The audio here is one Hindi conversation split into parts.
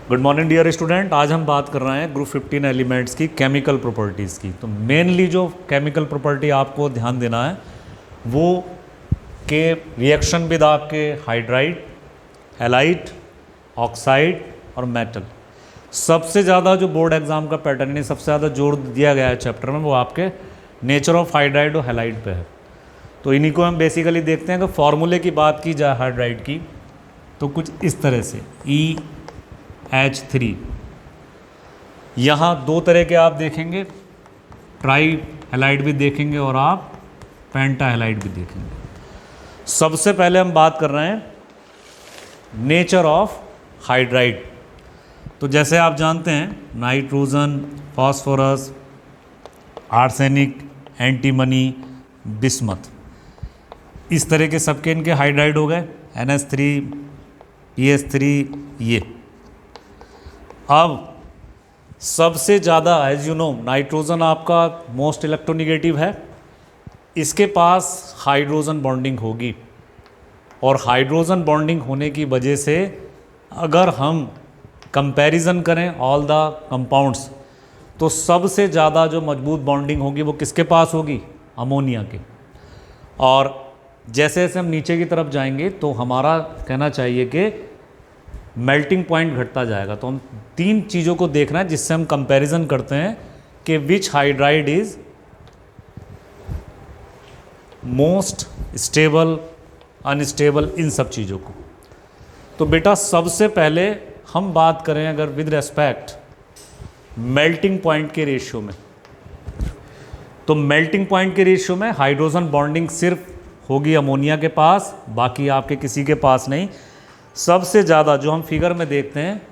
Good morning dear student. आज हम बात कर रहे हैं ग्रुप 15 एलिमेंट्स की केमिकल प्रॉपर्टीज़ की। तो मेनली जो केमिकल प्रॉपर्टी आपको ध्यान देना है वो के रिएक्शन विद आपके हाइड्राइड, हैलाइड, ऑक्साइड और मेटल। सबसे ज़्यादा जो बोर्ड एग्जाम का पैटर्न है, सबसे ज़्यादा जोर दिया गया है चैप्टर में, वो आपके नेचर ऑफ हाइड्राइड और हैलाइड पे है। तो इन्हीं को हम बेसिकली देखते हैं। अगर फॉर्मूले की बात की जाए हाइड्राइड की तो कुछ इस तरह से EH3। यहाँ दो तरह के आप देखेंगे, ट्राई हैलाइड भी देखेंगे और आप पेंटा हैलाइड भी देखेंगे। सबसे पहले हम बात कर रहे हैं नेचर ऑफ हाइड्राइड। तो जैसे आप जानते हैं nitrogen, phosphorus, arsenic, antimony, bismuth, इस तरह के सबके इनके हाइड्राइड हो गए। NH3, PH3 ये। अब सबसे ज़्यादा एज यू नो नाइट्रोजन आपका मोस्ट इलेक्ट्रोनिगेटिव है, इसके पास हाइड्रोजन बॉन्डिंग होगी और हाइड्रोजन बॉन्डिंग होने की वजह से अगर हम कंपैरिजन करें ऑल द कंपाउंड्स तो सबसे ज़्यादा जो मजबूत बॉन्डिंग होगी वो किसके पास होगी? अमोनिया के। और जैसे जैसे हम नीचे की तरफ जाएंगे तो हमारा कहना चाहिए कि मेल्टिंग पॉइंट घटता जाएगा। तो हम तीन चीज़ों को देखना है जिससे हम कंपैरिजन करते हैं कि which hydride is most stable, unstable, इन सब चीज़ों को। तो बेटा सबसे पहले हम बात करें अगर विद रेस्पेक्ट मेल्टिंग पॉइंट के रेशियो में, तो मेल्टिंग पॉइंट के रेशियो में हाइड्रोजन बॉन्डिंग सिर्फ होगी अमोनिया के पास, बाकी आपके किसी के पास नहीं। सबसे ज़्यादा जो हम फिगर में देखते हैं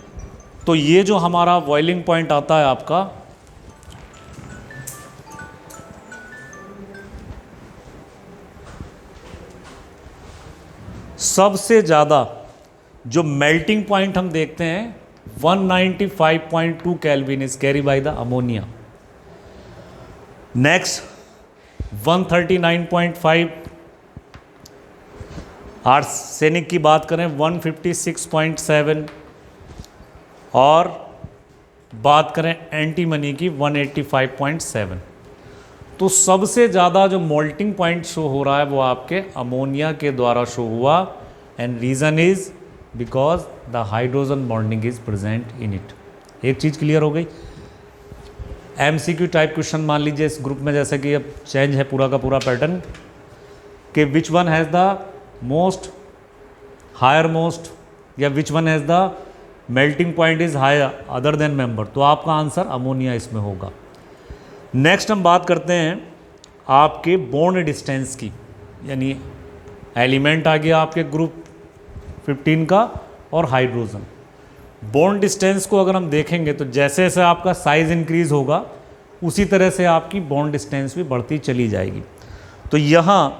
तो ये जो हमारा बॉइलिंग पॉइंट आता है आपका, सबसे ज़्यादा जो मेल्टिंग पॉइंट हम देखते हैं 195.2 kelvin is carry by the ammonia. Next 139.5, arsenic की बात करें 156.7 और बात करें एंटीमनी की 185.7। तो सबसे ज़्यादा जो मोल्टिंग पॉइंट शो हो रहा है वो आपके अमोनिया के द्वारा शो हुआ, and reason is because the hydrogen bonding is present in it. एक चीज़ क्लियर हो गई। MCQ टाइप क्वेश्चन मान लीजिए इस ग्रुप में, जैसे कि अब चेंज है पूरा का पूरा पैटर्न कि which one has the most higher most या which one has the melting point is higher other than member, तो आपका आंसर अमोनिया इसमें होगा। नेक्स्ट हम बात करते हैं आपके बॉन्ड डिस्टेंस की, यानी एलिमेंट आ गया आपके ग्रुप 15 का और हाइड्रोजन। बॉन्ड डिस्टेंस को अगर हम देखेंगे तो जैसे जैसे आपका साइज इंक्रीज होगा उसी तरह से आपकी बॉन्ड डिस्टेंस भी बढ़ती चली जाएगी। तो यहाँ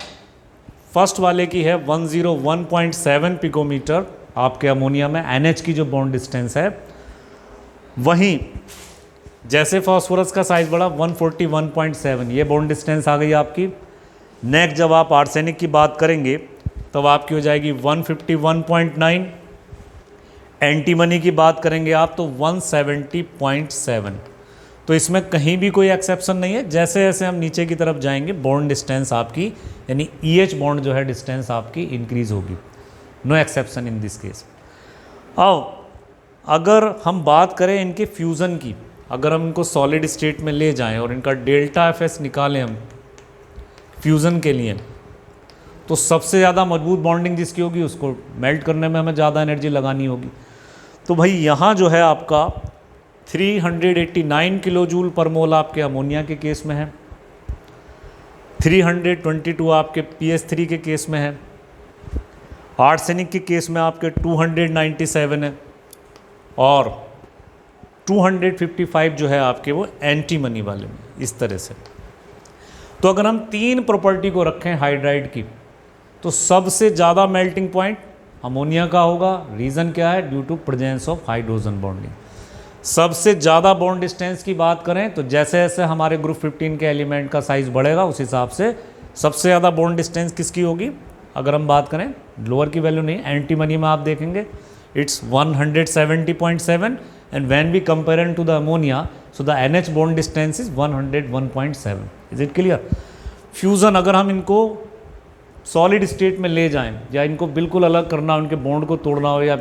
फर्स्ट वाले की है 101.7 पिकोमीटर आपके अमोनिया में NH की जो बॉन्ड डिस्टेंस है। वहीं जैसे फास्फोरस का साइज बढ़ा 141.7, ये बॉन्ड डिस्टेंस आ गई आपकी। नेक्स्ट जब आप आर्सेनिक की बात करेंगे तब आपकी हो जाएगी 151.9, एंटीमनी की बात करेंगे आप तो 170.7। तो इसमें कहीं भी कोई एक्सेप्शन नहीं है। जैसे जैसे हम नीचे की तरफ जाएंगे बॉन्ड डिस्टेंस आपकी यानी EH बॉन्ड जो है डिस्टेंस आपकी इंक्रीज होगी। No exception in this case. अब अगर हम बात करें इनके फ्यूज़न की, अगर हम इनको सॉलिड स्टेट में ले जाएं और इनका डेल्टा FS निकालें हम फ्यूज़न के लिए, तो सबसे ज़्यादा मजबूत बॉन्डिंग जिसकी होगी उसको मेल्ट करने में हमें ज़्यादा एनर्जी लगानी होगी। तो भाई यहाँ जो है आपका 389 किलो जूल पर मोल आपके अमोनिया के केस में है, 322 आपके PH3 के केस में है, आर्सेनिक के केस में आपके 297 है और 255 जो है आपके वो एंटीमनी वाले में, इस तरह से। तो अगर हम तीन प्रॉपर्टी को रखें हाइड्राइड की तो सबसे ज़्यादा मेल्टिंग पॉइंट अमोनिया का होगा। रीज़न क्या है? Due to presence of hydrogen bonding. सबसे ज़्यादा बॉन्ड डिस्टेंस की बात करें तो जैसे जैसे हमारे ग्रुप 15 के एलिमेंट का साइज़ बढ़ेगा उस हिसाब से सबसे ज़्यादा बॉन्ड डिस्टेंस किसकी होगी? अगर हम बात करें लोअर की वैल्यू नहीं, एंटीमनी में आप देखेंगे it's 170.7, and when we compare it to the ammonia, so the NH bond distance is 101.7. Is it clear? Fusion अगर हम इनको सॉलिड स्टेट में ले जाएं या इनको बिल्कुल अलग करना हो, उनके बॉन्ड को तोड़ना हो या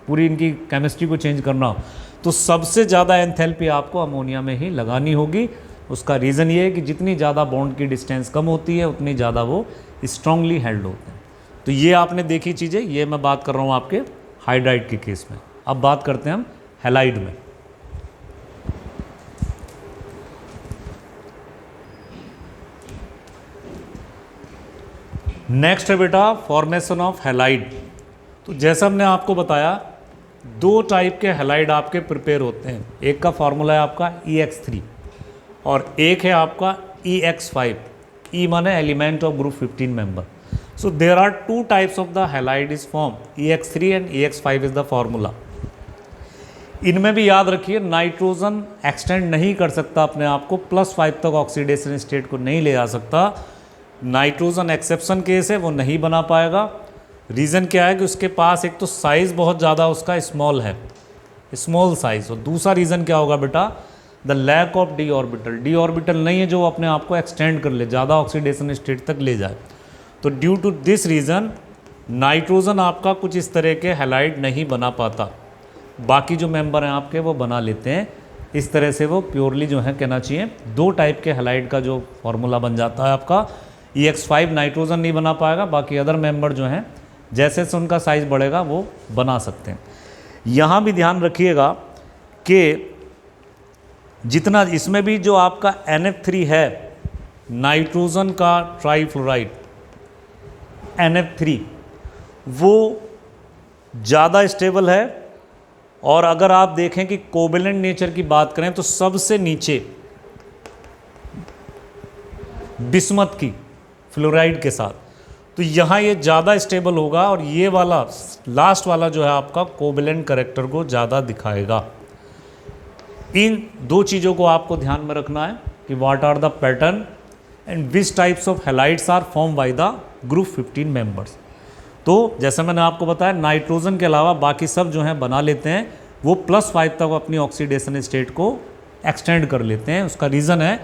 पूरी इनकी केमिस्ट्री को चेंज करना हो, तो सबसे ज़्यादा एंथैल्पी आपको अमोनिया में ही लगानी होगी। उसका रीज़न ये है कि जितनी ज़्यादा बॉन्ड की डिस्टेंस कम होती है उतनी ज़्यादा वो स्ट्रांगली हेल्ड होते हैं। तो ये आपने देखी चीज़ें, ये मैं बात कर रहा हूँ आपके हाइड्राइड के केस में। अब बात करते हैं हम हैलाइड में। नेक्स्ट है बेटा फॉर्मेशन ऑफ हैलाइड। तो जैसा हमने आपको बताया, दो टाइप के हैलाइड आपके प्रिपेयर होते हैं। एक का फॉर्मूला है आपका EX3 और एक है आपका EX5। E माने element of group 15 member. So there are two types of the halide is form, EX3 and EX5 is the formula. इनमें भी याद रखिए, नाइट्रोजन एक्सटेंड नहीं कर सकता अपने आप को, +5 तक ऑक्सीडेशन स्टेट को नहीं ले जा सकता। नाइट्रोजन एक्सेप्शन केस है, वो नहीं बना पाएगा। रीज़न क्या है कि उसके पास एक तो साइज़ बहुत ज़्यादा उसका स्मॉल है, स्मॉल साइज़, और दूसरा रीज़न क्या होगा बेटा, the lack of d orbital. D orbital नहीं है जो अपने आप को एक्सटेंड कर ले, ज़्यादा ऑक्सीडेशन स्टेट तक ले जाए। तो due to this reason nitrogen आपका कुछ इस तरह के हैलाइड नहीं बना पाता। बाकी जो मेंबर हैं आपके वो बना लेते हैं। इस तरह से वो प्योरली जो है कहना चाहिए दो टाइप के हैलाइड का जो फॉर्मूला बन जाता है आपका। EX5 नाइट्रोजन नहीं बना पाएगा, बाकी अदर मेंबर जो हैं जैसे से उनका साइज़ बढ़ेगा वो बना सकते हैं। यहाँ भी ध्यान रखिएगा कि जितना इसमें भी जो आपका NF3 है, नाइट्रोजन का ट्राईफ्लोराइड NF3, वो ज़्यादा स्टेबल है। और अगर आप देखें कि कोवेलेंट नेचर की बात करें तो सबसे नीचे बिस्मथ की फ्लोराइड के साथ, तो यहाँ ये ज़्यादा स्टेबल होगा और ये वाला लास्ट वाला जो है आपका कोवेलेंट कैरेक्टर को ज़्यादा दिखाएगा। इन दो चीज़ों को आपको ध्यान में रखना है कि what are the pattern and which types of halides are form by the group 15 members. तो जैसे मैंने आपको बताया, नाइट्रोजन के अलावा बाकी सब जो हैं बना लेते हैं, वो +5 तक अपनी ऑक्सीडेशन स्टेट को एक्सटेंड कर लेते हैं। उसका रीज़न है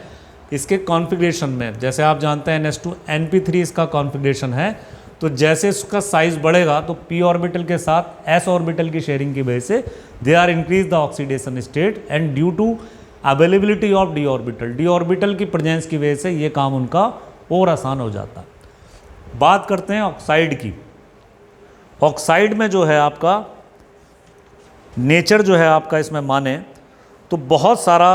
इसके कॉन्फ़िगरेशन में। जैसे आप जानते हैं NH2 NP3 इसका कॉन्फ़िगरेशन है, तो जैसे इसका साइज़ बढ़ेगा तो p ऑर्बिटल के साथ s ऑर्बिटल की शेयरिंग की वजह से they are increase the oxidation state and due to availability of d orbital, d orbital की प्रेजेंस की वजह से ये काम उनका और आसान हो जाता है। बात करते हैं ऑक्साइड की। ऑक्साइड में जो है आपका नेचर जो है आपका इसमें माने तो बहुत सारा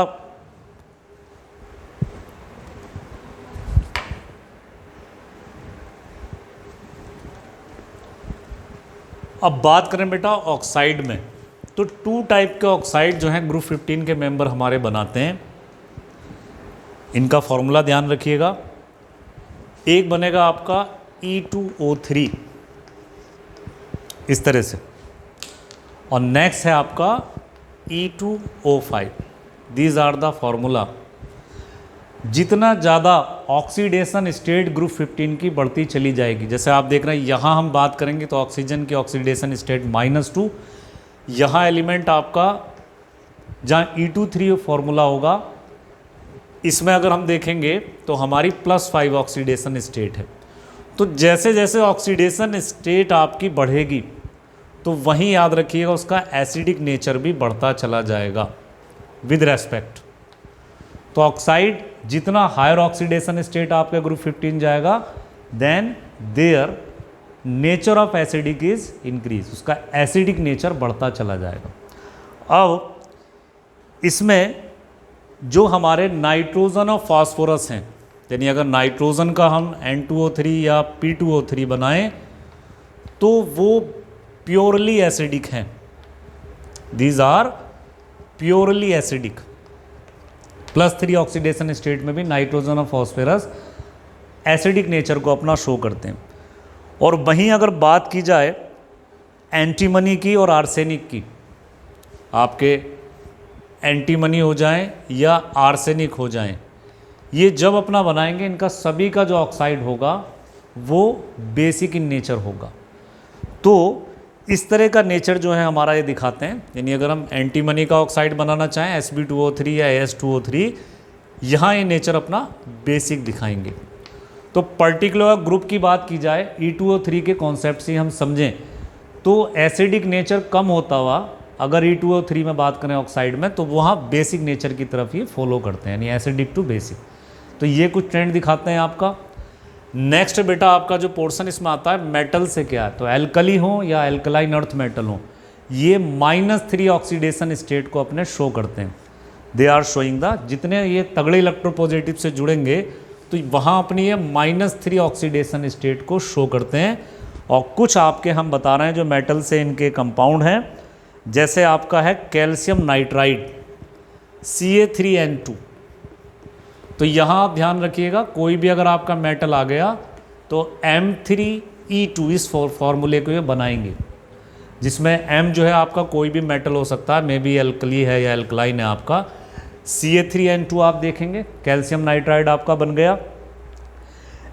अब बात करें बेटा ऑक्साइड में, तो टू टाइप के ऑक्साइड जो हैं ग्रुप 15 के मेंबर हमारे बनाते हैं। इनका फॉर्मूला ध्यान रखिएगा। एक बनेगा आपका E2O3 इस तरह से, और नेक्स्ट है आपका E2O5। These are the formula. जितना ज़्यादा ऑक्सीडेशन स्टेट ग्रुप 15 की बढ़ती चली जाएगी, जैसे आप देख रहे हैं यहाँ हम बात करेंगे तो ऑक्सीजन की ऑक्सीडेशन स्टेट -2, यहाँ एलिमेंट आपका जहाँ E23 फॉर्मूला होगा, इसमें अगर हम देखेंगे तो हमारी +5 ऑक्सीडेशन स्टेट है। तो जैसे जैसे ऑक्सीडेशन स्टेट आपकी बढ़ेगी तो वहीं याद रखिएगा उसका एसिडिक नेचर भी बढ़ता चला जाएगा विद रेस्पेक्ट। तो ऑक्साइड जितना हायर ऑक्सीडेशन स्टेट आपके ग्रुप 15 जाएगा, then their nature of acidic is increase, उसका एसिडिक नेचर बढ़ता चला जाएगा। अब इसमें जो हमारे नाइट्रोजन और फास्फोरस हैं, यानी अगर नाइट्रोजन का हम N2O3 या P2O3 बनाएं तो वो प्योरली एसिडिक हैं। These are purely acidic. +3 oxidation state में भी नाइट्रोजन और फास्फोरस एसिडिक नेचर को अपना शो करते हैं। और वहीं अगर बात की जाए एंटीमनी की और आर्सेनिक की, आपके एंटीमनी हो जाएं या आर्सेनिक हो जाएं, ये जब अपना बनाएंगे इनका सभी का जो ऑक्साइड होगा वो बेसिक इन नेचर होगा। तो इस तरह का नेचर जो है हमारा ये दिखाते हैं। यानी अगर हम एंटीमनी का ऑक्साइड बनाना चाहें Sb2O3 या As2O3, यहाँ ये नेचर अपना बेसिक दिखाएंगे। तो पर्टिकुलर ग्रुप की बात की जाए, E2O3 के कॉन्सेप्ट से हम समझें तो एसिडिक नेचर कम होता हुआ अगर E2O3 में बात करें ऑक्साइड में, तो वहाँ बेसिक नेचर की तरफ ही फॉलो करते हैं, यानी एसिडिक टू बेसिक। तो ये कुछ ट्रेंड दिखाते हैं आपका। नेक्स्ट बेटा आपका जो पोर्शन इसमें आता है मेटल से क्या है, तो एल्कली हो या एल्कलाइन अर्थ मेटल हो, ये -3 ऑक्सीडेशन स्टेट को अपने शो करते हैं। दे आर शोइंग द, जितने ये तगड़े इलेक्ट्रोपॉजिटिव से जुड़ेंगे तो वहाँ अपनी ये -3 ऑक्सीडेशन स्टेट को शो करते हैं। और कुछ आपके हम बता रहे हैं जो मेटल से इनके कंपाउंड हैं, जैसे आपका है कैल्शियम नाइट्राइड Ca3N2। तो यहाँ आप ध्यान रखिएगा, कोई भी अगर आपका मेटल आ गया तो M3E2 इस फॉर्मूले को ये बनाएंगे, जिसमें M जो है आपका कोई भी मेटल हो सकता है, मे बी एल्कली है या एल्कलाइन है आपका। Ca3N2 आप देखेंगे कैल्शियम नाइट्राइड आपका बन गया।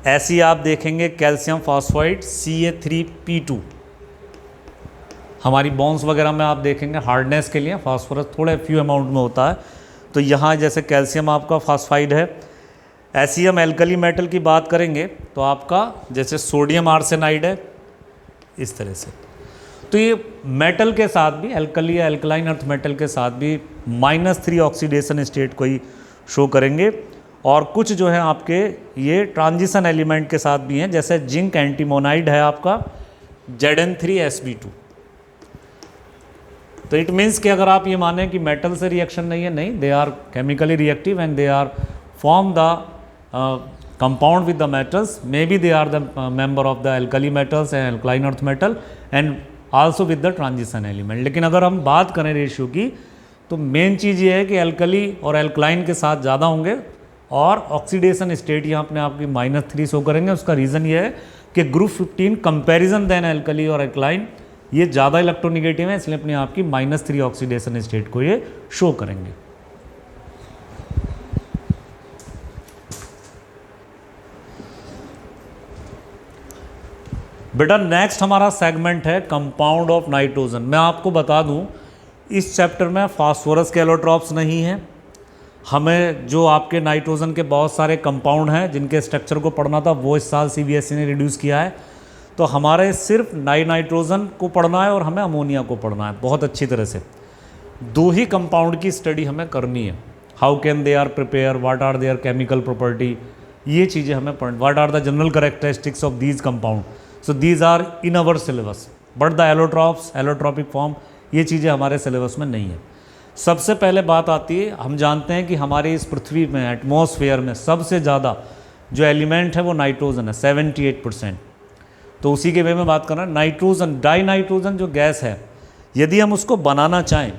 ऐसे ही आप देखेंगे कैल्शियम फॉस्फाइड Ca3P2। हमारी बॉन्स वगैरह में आप देखेंगे हार्डनेस के लिए फास्फोरस थोड़े फ्यू अमाउंट में होता है, तो यहाँ जैसे कैल्शियम आपका फॉस्फाइड है। ऐसे ही हम एल्कली मेटल की बात करेंगे तो आपका जैसे सोडियम आर्सेनाइड है, इस तरह से। तो ये मेटल के साथ भी, एल्कली या एल्कलाइन अर्थ मेटल के साथ भी -3 ऑक्सीडेशन स्टेट को ही शो करेंगे। और कुछ जो है आपके ये ट्रांजिशन एलिमेंट के साथ भी हैं, जैसे जिंक एंटीमोनाइड है आपका Zn3Sb2। तो इट मीन्स कि अगर आप ये माने कि मेटल से रिएक्शन नहीं है, नहीं, they are chemically reactive and they are form the compound with the metals, may be they are the member of the alkali metals and alkaline earth metal and also with the transition element. लेकिन अगर हम बात करें रेशियो की, तो मेन चीज़ ये है कि एल्कली और एल्कलाइन के साथ ज़्यादा होंगे और ऑक्सीडेशन स्टेट यहाँ अपने आप की -3 शो करेंगे। उसका रीज़न ये है कि ग्रुप 15 कंपैरिजन देन एल्कली और एल्कलाइन ये ज़्यादा इलेक्ट्रोनिगेटिव है, इसलिए अपने आप की -3 ऑक्सीडेशन स्टेट को ये शो करेंगे। बेटा नेक्स्ट हमारा सेगमेंट है कंपाउंड ऑफ नाइट्रोजन। मैं आपको बता दूं इस चैप्टर में फास्फोरस के एलोट्रॉप्स नहीं है। हमें जो आपके नाइट्रोजन के बहुत सारे कंपाउंड हैं जिनके स्ट्रक्चर को पढ़ना था वो इस साल CBSE ने रिड्यूस किया है। तो हमारे सिर्फ नाइट्रोजन को पढ़ना है और हमें अमोनिया को पढ़ना है बहुत अच्छी तरह से। 2 ही कंपाउंड की स्टडी हमें करनी है। How can they are prepare, what are their chemical property, ये चीज़ें हमें पढ़, what are the general characteristics of these compound. So these are in our syllabus, but the allotropes, allotropic form, ये चीज़ें हमारे सिलेबस में नहीं है। सबसे पहले बात आती है, हम जानते हैं कि हमारी इस पृथ्वी में एटमॉस्फेयर में सबसे ज़्यादा जो एलिमेंट है वो नाइट्रोजन है, 78%। तो उसी के वे में बात करना, नाइट्रोजन, डाई नाइट्रोजन जो गैस है, यदि हम उसको बनाना चाहें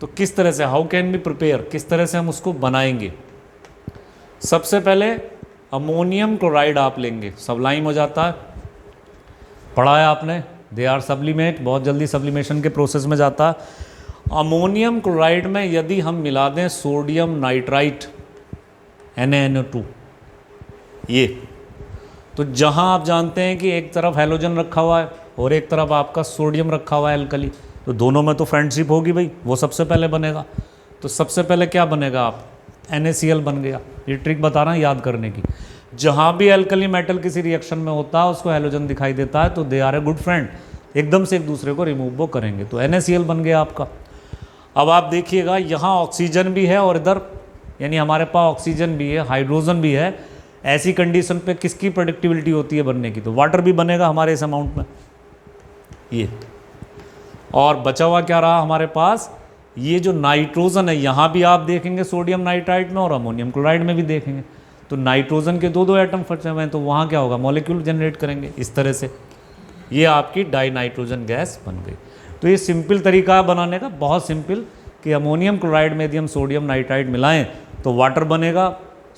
तो किस तरह से, हाउ कैन बी प्रिपेयर, किस तरह से हम उसको बनाएंगे। सबसे पहले अमोनियम क्लोराइड आप लेंगे, सबलाइम हो जाता है, पढ़ा है आपने, दे आर सब्लिमेट, बहुत जल्दी सब्लिमेशन के प्रोसेस में जाता है। अमोनियम क्लोराइड में यदि हम मिला दें सोडियम नाइट्राइट NaNO2, ये तो जहां आप जानते हैं कि एक तरफ हैलोजन रखा हुआ है और एक तरफ आपका सोडियम रखा हुआ है एल्कली, तो दोनों में तो फ्रेंडशिप होगी भाई, वो सबसे पहले बनेगा। तो सबसे पहले क्या बनेगा, आप NaCl बन गया। ये ट्रिक बता रहा हूँ याद करने की। जहाँ भी एल्कली मेटल किसी रिएक्शन में होता है उसको हैलोजन दिखाई देता है तो they are a good friend, एकदम से एक दूसरे को रिमूव वो करेंगे, तो NaCl बन गया आपका। अब आप देखिएगा यहाँ ऑक्सीजन भी है और इधर यानी हमारे पास ऑक्सीजन भी है, हाइड्रोजन भी है। ऐसी कंडीशन पे किसकी प्रेडिक्टिबिलिटी होती है बनने की, तो वाटर भी बनेगा हमारे इस अमाउंट में ये। और बचा हुआ क्या रहा हमारे पास, ये जो नाइट्रोजन है, यहाँ भी आप देखेंगे सोडियम नाइट्राइट में और अमोनियम क्लोराइड में भी देखेंगे, तो नाइट्रोजन के 2 एटम फंसे हुए हैं, तो वहाँ क्या होगा, मॉलिक्यूल जनरेट करेंगे इस तरह से। ये आपकी डाई नाइट्रोजन गैस बन गई। तो ये सिंपल तरीका है बनाने का, बहुत सिंपल, कि अमोनियम क्लोराइड में यदि हम सोडियम नाइट्राइड मिलाएं तो वाटर बनेगा,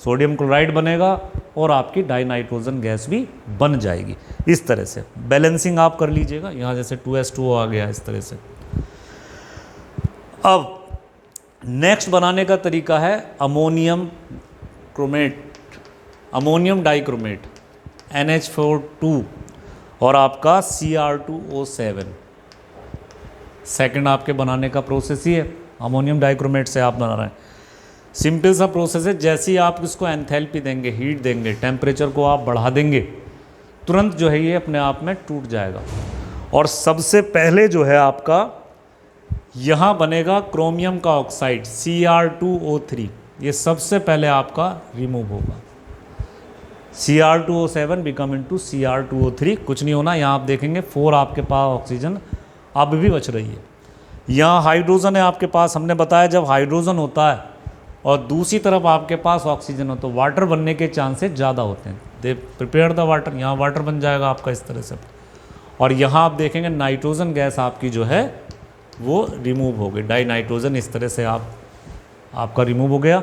सोडियम क्लोराइड बनेगा और आपकी डाई नाइट्रोजन गैस भी बन जाएगी। इस तरह से बैलेंसिंग आप कर लीजिएगा, यहाँ जैसे 2s2 आ गया इस तरह से। अब नेक्स्ट बनाने का तरीका है ammonium chromate, ammonium dichromate NH4 2 और आपका Cr2O7, सेकंड आपके बनाने का प्रोसेस ही है, अमोनियम डाइक्रोमेट से आप बना रहे हैं। सिंपल सा प्रोसेस है, जैसे ही आप इसको एंथैल्पी देंगे, हीट देंगे, टेम्परेचर को आप बढ़ा देंगे, तुरंत जो है ये अपने आप में टूट जाएगा। और सबसे पहले जो है आपका यहाँ बनेगा क्रोमियम का ऑक्साइड Cr2O3, ये सबसे पहले आपका रिमूव होगा। Cr2O7 बिकम इनटू Cr2O3, कुछ नहीं होना। यहाँ आप देखेंगे 4 आपके पास ऑक्सीजन अब भी बच रही है। यहाँ हाइड्रोजन है आपके पास, हमने बताया जब हाइड्रोजन होता है और दूसरी तरफ आपके पास ऑक्सीजन हो तो वाटर बनने के चांसेस ज़्यादा होते हैं। दे प्रिपेयर द वाटर, यहाँ वाटर बन जाएगा आपका इस तरह से। और यहाँ आप देखेंगे नाइट्रोजन गैस आपकी जो है वो रिमूव हो गई, डाई नाइट्रोजन इस तरह से आपका रिमूव हो गया।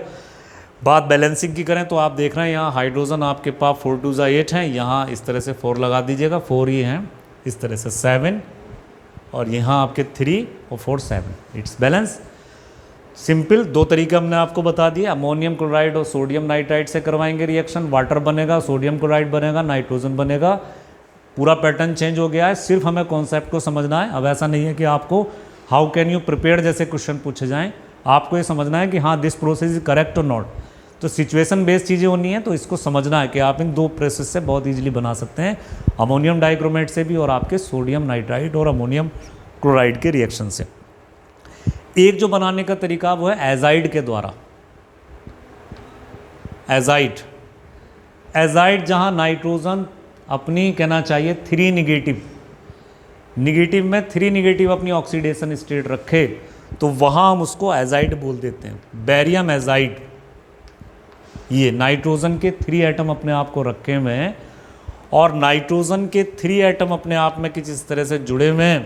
बात बैलेंसिंग की करें तो आप देख रहे हैं यहाँ हाइड्रोजन आपके पास 4 2 8 हैं, यहाँ इस तरह से 4 लगा दीजिएगा, 4 ही हैं इस तरह से 7, और यहाँ आपके 3 और 4 7, इट्स बैलेंस। सिंपल 2 तरीके हमने आपको बता दिए, अमोनियम क्लोराइड और सोडियम नाइट्राइड से करवाएंगे रिएक्शन, वाटर बनेगा, सोडियम क्लोराइड बनेगा, नाइट्रोजन बनेगा। पूरा पैटर्न चेंज हो गया है, सिर्फ हमें कॉन्सेप्ट को समझना है। अब ऐसा नहीं है कि आपको हाउ कैन यू प्रिपेयर जैसे क्वेश्चन पूछे जाएं, आपको ये समझना है कि हाँ दिस प्रोसेस इज करेक्ट और नॉट। तो सिचुएशन बेस्ड चीज़ें होनी है, तो इसको समझना है कि आप इन 2 प्रोसेस से बहुत ईजिली बना सकते हैं, अमोनियम डाइक्रोमेट से भी और आपके सोडियम नाइट्राइड और अमोनियम क्लोराइड के रिएक्शन से। एक जो बनाने का तरीका वो है एजाइड के द्वारा। एजाइड जहाँ नाइट्रोजन अपनी कहना चाहिए 3 निगेटिव में 3 निगेटिव अपनी ऑक्सीडेशन स्टेट रखे, तो वहाँ हम उसको एजाइड बोल देते हैं। बैरियम एजाइड, ये नाइट्रोजन के 3 एटम अपने आप को रखे हुए हैं और नाइट्रोजन के 3 एटम अपने आप में किसी इस तरह से जुड़े हुए हैं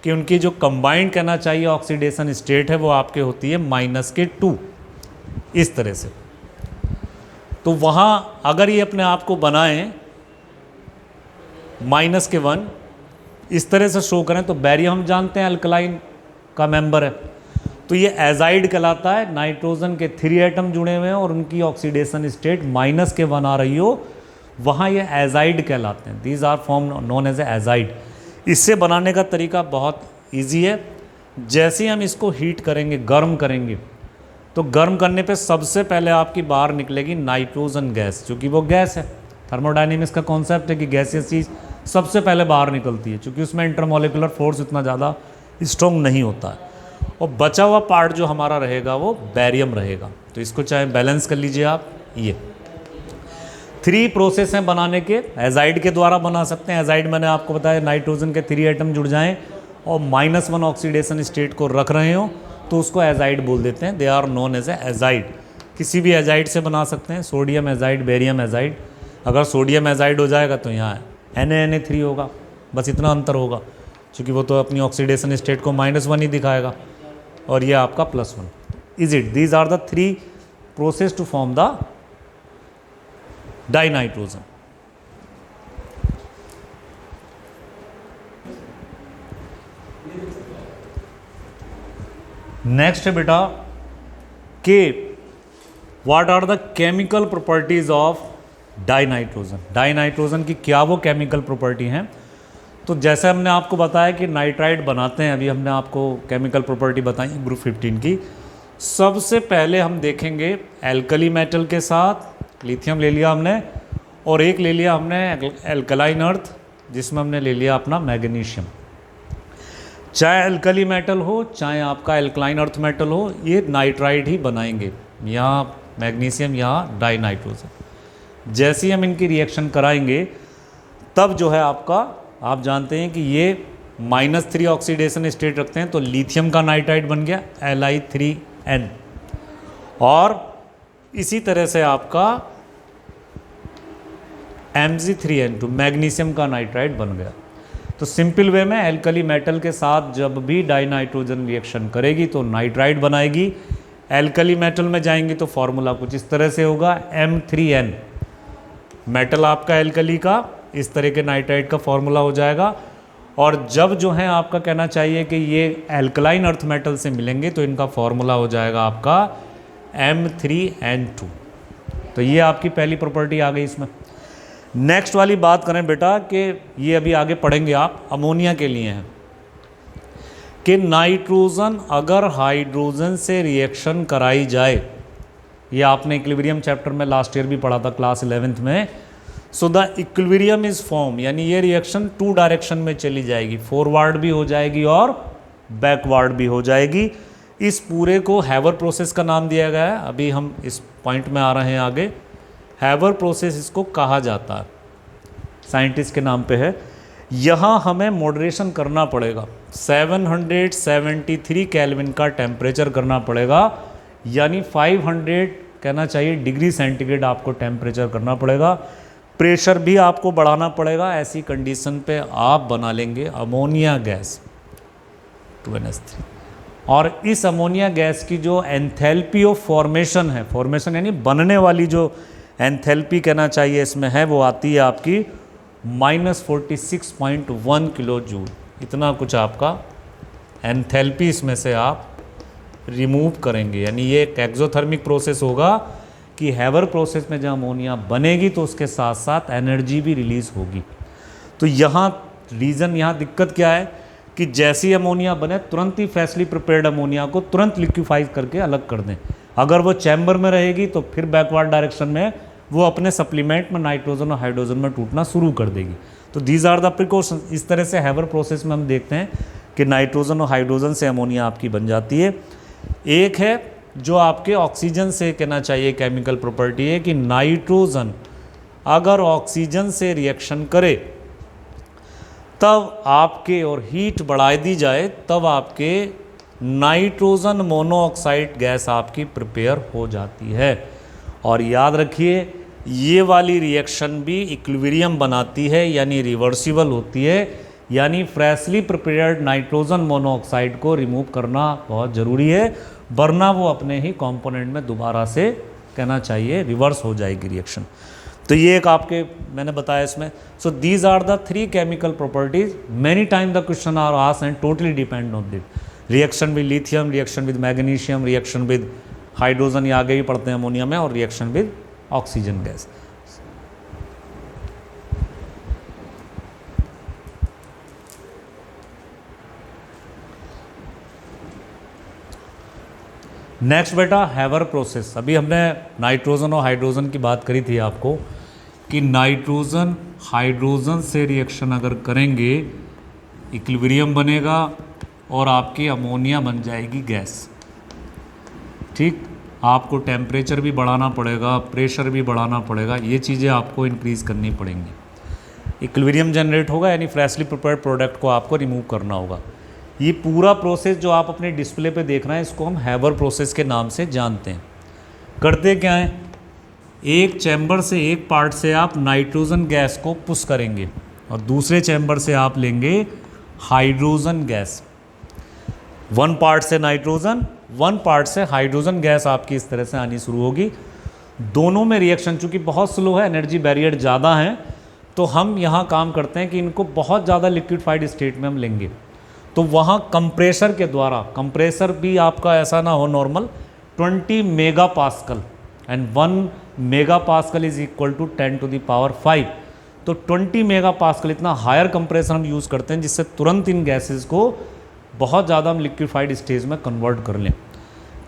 कि उनकी जो कंबाइंड कहना चाहिए ऑक्सीडेशन स्टेट है वो आपके होती है -2 इस तरह से। तो वहाँ अगर ये अपने आप को बनाएं -1 इस तरह से शो करें तो बैरियम हम जानते हैं अल्कलाइन का मेंबर है, तो ये एजाइड कहलाता है। नाइट्रोजन के 3 एटम जुड़े हुए हैं और उनकी ऑक्सीडेशन स्टेट -1 आ रही हो, वहाँ ये एजाइड कहलाते हैं। These are form known as azide. इससे बनाने का तरीका बहुत इजी है। जैसे ही हम इसको हीट करेंगे, गर्म करेंगे, तो गर्म करने पे सबसे पहले आपकी बाहर निकलेगी नाइट्रोजन गैस, क्योंकि वो गैस है। थर्मोडायनेमिक्स का कॉन्सेप्ट है कि गैसियस चीज़ सबसे पहले बाहर निकलती है, क्योंकि उसमें इंटरमोलिकुलर फोर्स इतना ज़्यादा स्ट्रॉन्ग नहीं होता है। और बचा हुआ पार्ट जो हमारा रहेगा वो बैरियम रहेगा। तो इसको चाहे बैलेंस कर लीजिए आप। ये 3 प्रोसेस हैं बनाने के, एजाइड के द्वारा बना सकते हैं। एजाइड मैंने आपको बताया नाइट्रोजन के 3 एटम जुड़ जाएं और -1 ऑक्सीडेशन स्टेट को रख रहे हो तो उसको एजाइड बोल देते हैं। They are known as azide. किसी भी एजाइड से बना सकते हैं, सोडियम एजाइड, बेरियम एजाइड। अगर सोडियम एजाइड हो जाएगा तो यहाँ Na3 होगा, बस इतना अंतर होगा, क्योंकि वो तो अपनी ऑक्सीडेशन स्टेट को -1 ही दिखाएगा और ये आपका +1। Is it? These are the 3 process to form the dinitrogen. Next है बेटा के what are the chemical properties of dinitrogen. Dinitrogen की क्या वो केमिकल प्रॉपर्टी हैं? तो जैसे हमने आपको बताया कि नाइट्राइड बनाते हैं, अभी हमने आपको केमिकल प्रॉपर्टी बताई ग्रुप 15 की। सबसे पहले हम देखेंगे एल्कली मेटल के साथ, लिथियम ले लिया हमने, और एक ले लिया हमने एल्कलाइन अर्थ, जिसमें हमने ले लिया अपना मैग्नीशियम। चाहे एल्कली मेटल हो चाहे आपका एल्कलाइन अर्थ मेटल हो, ये नाइट्राइड ही बनाएंगे। यहाँ मैग्नीशियम, यहाँ डाइनाइट्रोजन। जैसे ही हम इनकी रिएक्शन कराएंगे तब जो है आपका, आप जानते हैं कि ये -3 ऑक्सीडेशन स्टेट रखते हैं, तो लिथियम का नाइट्राइड बन गया Li3n, और इसी तरह से आपका Mg3n2 मैग्नीशियम का नाइट्राइड बन गया। तो सिंपल वे में एल्कली मेटल के साथ जब भी डाइनाइट्रोजन रिएक्शन करेगी तो नाइट्राइड बनाएगी। एल्कली मेटल में जाएंगी तो फॉर्मूला कुछ इस तरह से होगा M3n, मेटल आपका एल्कली का, इस तरह के नाइट्राइड का फॉर्मूला हो जाएगा। और जब जो है आपका कहना चाहिए कि ये एल्कलाइन अर्थ मेटल से मिलेंगे तो इनका फॉर्मूला हो जाएगा आपका M3n2। तो ये आपकी पहली प्रॉपर्टी आ गई इसमें। नेक्स्ट वाली बात करें बेटा कि ये अभी आगे पढ़ेंगे आप, अमोनिया के लिए हैं। कि नाइट्रोजन अगर हाइड्रोजन से रिएक्शन कराई जाए, ये आपने इक्विलिब्रियम चैप्टर में लास्ट ईयर भी पढ़ा था क्लास 11th में। So the equilibrium is form, यानी ये रिएक्शन 2 डायरेक्शन में चली जाएगी, फॉरवर्ड भी हो जाएगी और बैकवर्ड भी हो जाएगी। इस पूरे को हैवर प्रोसेस का नाम दिया गया है। अभी हम इस पॉइंट में आ रहे हैं आगे। हैवर प्रोसेस इसको कहा जाता है, साइंटिस्ट के नाम पे है। यहाँ हमें मॉडरेशन करना पड़ेगा, 773 केल्विन का टेम्परेचर करना पड़ेगा, यानी 500 कहना चाहिए डिग्री सेंटीग्रेड आपको टेम्परेचर करना पड़ेगा। प्रेशर भी आपको बढ़ाना पड़ेगा। ऐसी कंडीशन पे आप बना लेंगे अमोनिया गैस 2NH3। और इस अमोनिया गैस की जो एंथैल्पी ऑफ फॉर्मेशन है, फॉर्मेशन यानी बनने वाली जो एंथैल्पी कहना चाहिए इसमें है, वो आती है आपकी -46.1 किलो जूल। इतना कुछ आपका एंथैल्पी इसमें से आप रिमूव करेंगे। यानी ये एक एक्सोथर्मिक प्रोसेस होगा कि हैवर प्रोसेस में जब अमोनिया बनेगी तो उसके साथ साथ एनर्जी भी रिलीज़ होगी। तो यहाँ रीज़न, यहाँ दिक्कत क्या है कि जैसी अमोनिया बने तुरंत ही फ्रेशली प्रिपेयर्ड अमोनिया को तुरंत लिक्विफाई करके अलग कर दें। अगर वो चैम्बर में रहेगी तो फिर बैकवर्ड डायरेक्शन में वो अपने सप्लीमेंट में नाइट्रोजन और हाइड्रोजन में टूटना शुरू कर देगी। तो दीज आर द प्रिकॉशन। इस तरह से हैवर प्रोसेस में हम देखते हैं कि नाइट्रोजन और हाइड्रोजन से अमोनिया आपकी बन जाती है। एक है जो आपके ऑक्सीजन से कहना चाहिए केमिकल प्रॉपर्टी है कि नाइट्रोजन अगर ऑक्सीजन से रिएक्शन करे तब आपके, और हीट बढ़ा दी जाए तब आपके नाइट्रोजन मोनोऑक्साइड गैस आपकी प्रिपेयर हो जाती है। और याद रखिए ये वाली रिएक्शन भी इक्विलिब्रियम बनाती है, यानी रिवर्सिबल होती है। यानी फ्रेशली प्रिपेयर्ड नाइट्रोजन मोनोऑक्साइड को रिमूव करना बहुत ज़रूरी है, वरना वो अपने ही कंपोनेंट में दोबारा से कहना चाहिए रिवर्स हो जाएगी रिएक्शन। तो ये एक आपके मैंने बताया इसमें। So these are the 3 chemical properties. Many time the question are asked and totally depend on that. Reaction with lithium, reaction with magnesium, reaction with hydrogen, ये आगे ही पढ़ते हैं अमोनिया में, और reaction with oxygen gas. Next बेटा हैवर प्रोसेस। अभी हमने नाइट्रोजन और हाइड्रोजन की बात करी थी आपको कि नाइट्रोजन हाइड्रोजन से रिएक्शन अगर करेंगे इक्विलिब्रियम बनेगा और आपकी अमोनिया बन जाएगी गैस। ठीक, आपको टेम्परेचर भी बढ़ाना पड़ेगा, प्रेशर भी बढ़ाना पड़ेगा, ये चीज़ें आपको इंक्रीज़ करनी पड़ेंगी। इक्विलिब्रियम जनरेट होगा, यानी फ्रेशली प्रिपेयर्ड प्रोडक्ट को आपको रिमूव करना होगा। ये पूरा प्रोसेस जो आप अपने डिस्प्ले पे देख रहे हैं इसको हम हैवर प्रोसेस के नाम से जानते हैं। करते क्या है, एक चैम्बर से, एक पार्ट से आप नाइट्रोजन गैस को पुश करेंगे और दूसरे चैम्बर से आप लेंगे हाइड्रोजन गैस। 1 पार्ट से नाइट्रोजन, 1 पार्ट से हाइड्रोजन गैस आपकी इस तरह से आनी शुरू होगी। दोनों में रिएक्शन चूँकि बहुत स्लो है, एनर्जी बैरियर ज़्यादा है, तो हम यहाँ काम करते हैं कि इनको बहुत ज़्यादा लिक्विफाइड स्टेट में हम लेंगे। तो वहाँ कंप्रेसर के द्वारा, कंप्रेसर भी आपका ऐसा ना हो normal, 20 megapascal, and 1 megapascal is equal to 10⁵। तो 20 मेगा पास्कल इतना हायर कंप्रेसर हम यूज़ करते हैं जिससे तुरंत इन गैसेस को बहुत ज़्यादा हम लिक्विफाइड स्टेज में कन्वर्ट कर लें।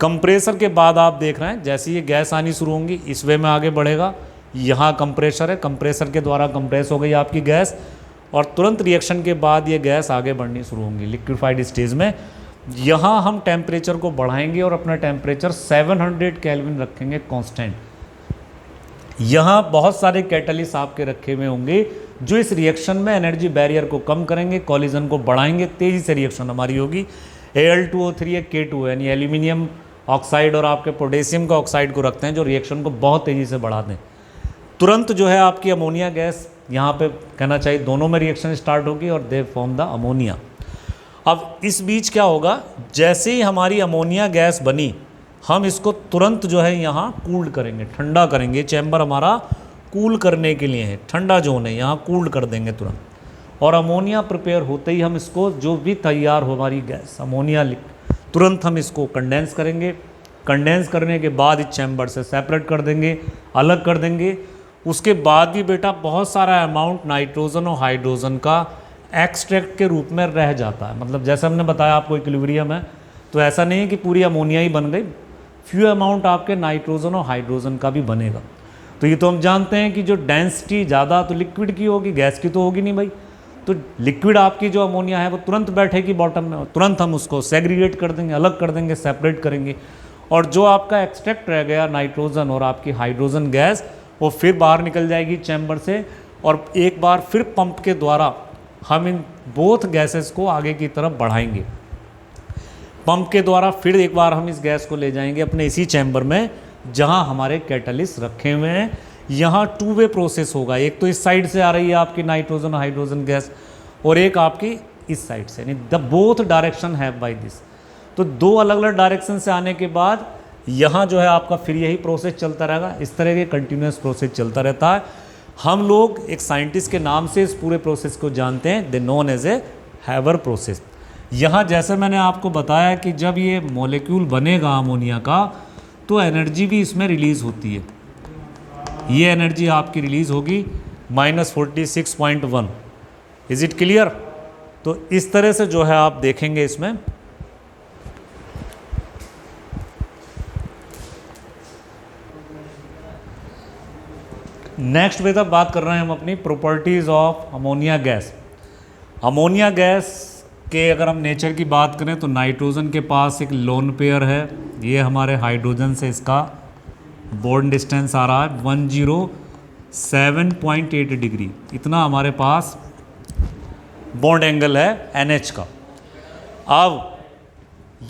कंप्रेसर के बाद आप देख रहे हैं जैसे ये गैस आनी शुरू होंगी इस वे में आगे बढ़ेगा। यहाँ कंप्रेसर है, कंप्रेसर के द्वारा कंप्रेस हो गई आपकी गैस, और तुरंत रिएक्शन के बाद ये गैस आगे बढ़नी शुरू होंगी लिक्विफाइड स्टेज में। यहाँ हम टेम्परेचर को बढ़ाएंगे और अपना टेम्परेचर 700 केल्विन रखेंगे कांस्टेंट। यहाँ बहुत सारे कैटलिस्ट आपके रखे हुए होंगे जो इस रिएक्शन में एनर्जी बैरियर को कम करेंगे, कॉलिजन को बढ़ाएंगे, तेज़ी से रिएक्शन हमारी होगी। Al2O3 या K2 यानी एल्यूमिनियम ऑक्साइड और आपके पोटेशियम का ऑक्साइड को रखते हैं जो रिएक्शन को बहुत तेज़ी से बढ़ा दें। तुरंत जो है आपकी अमोनिया गैस यहाँ पे कहना चाहिए दोनों में रिएक्शन स्टार्ट होगी और दे फॉर्म द अमोनिया। अब इस बीच क्या होगा, जैसे ही हमारी अमोनिया गैस बनी हम इसको तुरंत जो है यहाँ कूल्ड करेंगे, ठंडा करेंगे। चैम्बर हमारा कूल करने के लिए है, ठंडा जोन है, यहाँ कूल्ड कर देंगे तुरंत। और अमोनिया प्रिपेयर होते ही हम इसको जो भी तैयार हो हमारी गैस अमोनिया तुरंत हम इसको कंडेंस करेंगे। कंडेंस करने के बाद इस चैम्बर से सेपरेट कर देंगे, अलग कर देंगे। उसके बाद भी बेटा बहुत सारा अमाउंट नाइट्रोजन और हाइड्रोजन का एक्सट्रैक्ट के रूप में रह जाता है। मतलब जैसे हमने बताया आपको इक्विलिब्रियम है, तो ऐसा नहीं है कि पूरी अमोनिया ही बन गई, फ्यू अमाउंट आपके नाइट्रोजन और हाइड्रोजन का भी बनेगा। तो ये तो हम जानते हैं कि जो डेंसिटी ज़्यादा तो लिक्विड की होगी, गैस की तो होगी नहीं भाई। तो लिक्विड आपकी जो अमोनिया है वो तुरंत बैठेगी बॉटम में, और तुरंत हम उसको सेग्रीगेट कर देंगे, अलग कर देंगे, सेपरेट करेंगे। और जो आपका एक्सट्रैक्ट रह गया नाइट्रोजन और आपकी हाइड्रोजन गैस, वो फिर बाहर निकल जाएगी चैम्बर से, और एक बार फिर पंप के द्वारा हम इन बोथ गैसेस को आगे की तरफ बढ़ाएंगे। पंप के द्वारा फिर एक बार हम इस गैस को ले जाएंगे अपने इसी चैम्बर में जहां हमारे कैटलिस्ट रखे हुए हैं। यहाँ टू वे प्रोसेस होगा, एक तो इस साइड से आ रही है आपकी नाइट्रोजन हाइड्रोजन गैस, और एक आपकी इस साइड से, यानी द बोथ डायरेक्शन है बाय दिस। तो दो अलग अलग डायरेक्शन से आने के बाद यहाँ जो है आपका फिर यही प्रोसेस चलता रहेगा। इस तरह के कंटिन्यूस प्रोसेस चलता रहता है। हम लोग एक साइंटिस्ट के नाम से इस पूरे प्रोसेस को जानते हैं, दे नोन एज ए हैवर प्रोसेस। यहाँ जैसे मैंने आपको बताया कि जब ये मॉलिक्यूल बनेगा अमोनिया का, तो एनर्जी भी इसमें रिलीज़ होती है। ये एनर्जी आपकी रिलीज़ होगी -46.1। Is it clear? तो इस तरह से जो है आप देखेंगे इसमें नेक्स्ट बेटा बात कर रहे हैं हम अपनी properties of ammonia gas. Ammonia gas के अगर हम नेचर की बात करें तो नाइट्रोजन के पास एक लोन पेयर है, ये हमारे हाइड्रोजन से इसका बॉन्ड डिस्टेंस आ रहा है 107.8 डिग्री, इतना हमारे पास बॉन्ड एंगल है NH का। अब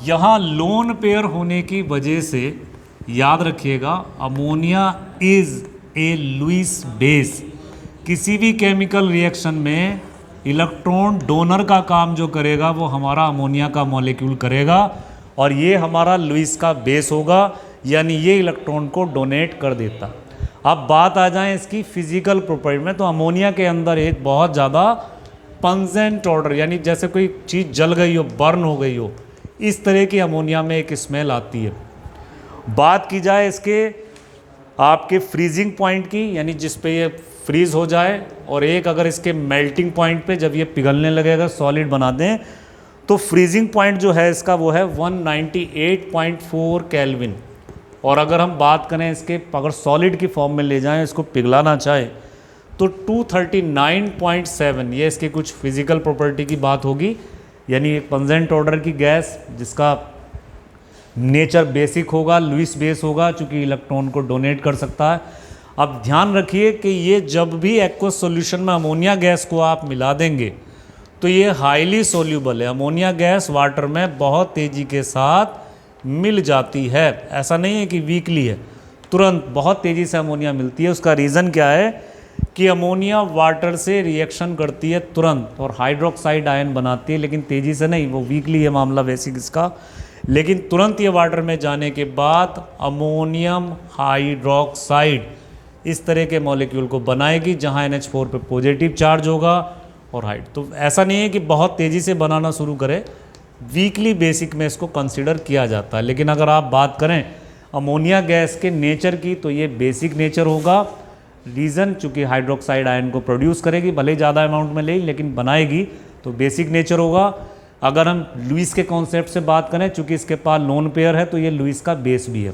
यहाँ लोन पेयर होने की वजह से याद रखिएगा ammonia is a Lewis base. किसी भी केमिकल रिएक्शन में इलेक्ट्रॉन डोनर का काम जो करेगा वो हमारा अमोनिया का मॉलिक्यूल करेगा, और ये हमारा लुईस का बेस होगा, यानी ये इलेक्ट्रॉन को डोनेट कर देता। अब बात आ जाए इसकी फिजिकल प्रॉपर्टी में, तो अमोनिया के अंदर एक बहुत ज़्यादा पंजेंट ऑर्डर, यानी जैसे कोई चीज़ जल गई हो, बर्न हो गई हो, इस तरह की अमोनिया में एक स्मेल आती है। बात की जाए इसके आपके फ्रीजिंग पॉइंट की, यानी जिस पे ये फ्रीज हो जाए, और एक अगर इसके मेल्टिंग पॉइंट पे जब ये पिघलने लगेगा, सॉलिड बना दें, तो फ्रीजिंग पॉइंट जो है इसका वो है 198.4 केल्विन। और अगर हम बात करें इसके, अगर सॉलिड की फॉर्म में ले जाएं, इसको पिघलाना चाहे तो 239.7, ये इसकी कुछ फिजिकल प्रॉपर्टी की बात होगी। यानी एक पंजेंट ऑर्डर की गैस जिसका नेचर बेसिक होगा, लुईस बेस होगा, चूँकि इलेक्ट्रॉन को डोनेट कर सकता है। अब ध्यान रखिए कि ये जब भी एक्वस सॉल्यूशन में अमोनिया गैस को आप मिला देंगे तो ये हाईली सोल्यूबल है। अमोनिया गैस वाटर में बहुत तेज़ी के साथ मिल जाती है, ऐसा नहीं है कि वीकली है, तुरंत बहुत तेज़ी से अमोनिया मिलती है। उसका रीज़न क्या है कि अमोनिया वाटर से रिएक्शन करती है तुरंत और हाइड्रोक्साइड आयन बनाती है, लेकिन तेज़ी से नहीं, वो वीकली है मामला बेसिक इसका। लेकिन तुरंत ये वाटर में जाने के बाद अमोनियम हाइड्रोक्साइड इस तरह के मॉलिक्यूल को बनाएगी जहाँ NH4 पे पॉजिटिव चार्ज होगा और हाइड। तो ऐसा नहीं है कि बहुत तेज़ी से बनाना शुरू करे, वीकली बेसिक में इसको कंसिडर किया जाता है। लेकिन अगर आप बात करें अमोनिया गैस के नेचर की तो ये बेसिक नेचर होगा। रीज़न चूँकि हाइड्रोक्साइड आयन को प्रोड्यूस करेगी, भले ही ज़्यादा अमाउंट में ले, लेकिन बनाएगी, तो बेसिक नेचर होगा। अगर हम लुईस के कॉन्सेप्ट से बात करें, चूँकि इसके पास लोन पेयर है, तो ये लुईस का बेस भी है।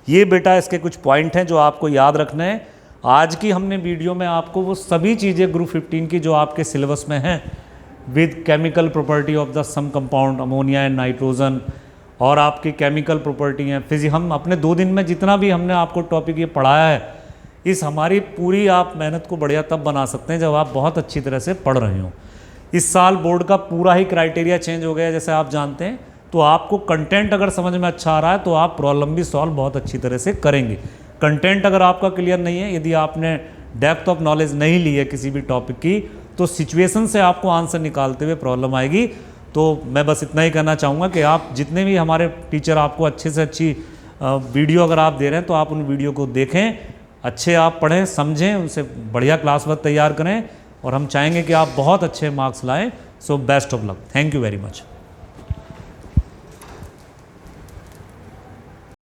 ये बेटा इसके कुछ पॉइंट हैं जो आपको याद रखना है। आज की हमने वीडियो में आपको वो सभी चीज़ें ग्रुप 15 की जो आपके सिलेबस में हैं, with chemical property of the some compound ammonia and nitrogen, और आपकी केमिकल प्रॉपर्टी हैं, फिजिक्स, हम अपने 2 दिन में जितना भी हमने आपको टॉपिक ये पढ़ाया है, इस हमारी पूरी आप मेहनत को बढ़िया तब बना सकते हैं जब आप बहुत अच्छी तरह से पढ़ रहे हो। इस साल बोर्ड का पूरा ही क्राइटेरिया चेंज हो गया जैसे आप जानते हैं, तो आपको कंटेंट अगर समझ में अच्छा आ रहा है तो आप प्रॉब्लम भी सॉल्व बहुत अच्छी तरह से करेंगे। कंटेंट अगर आपका क्लियर नहीं है, यदि आपने डेप्थ ऑफ नॉलेज नहीं ली है किसी भी टॉपिक की, तो सिचुएशन से आपको आंसर निकालते हुए प्रॉब्लम आएगी। तो मैं बस इतना ही कहना चाहूँगा कि आप जितने भी हमारे टीचर आपको अच्छे से अच्छी वीडियो अगर आप दे रहे हैं तो आप उन वीडियो को देखें, अच्छे आप पढ़ें, समझें, उनसे बढ़िया क्लास वर्क तैयार करें, और हम चाहेंगे कि आप बहुत अच्छे मार्क्स लाएँ। So best of luck, thank you very much.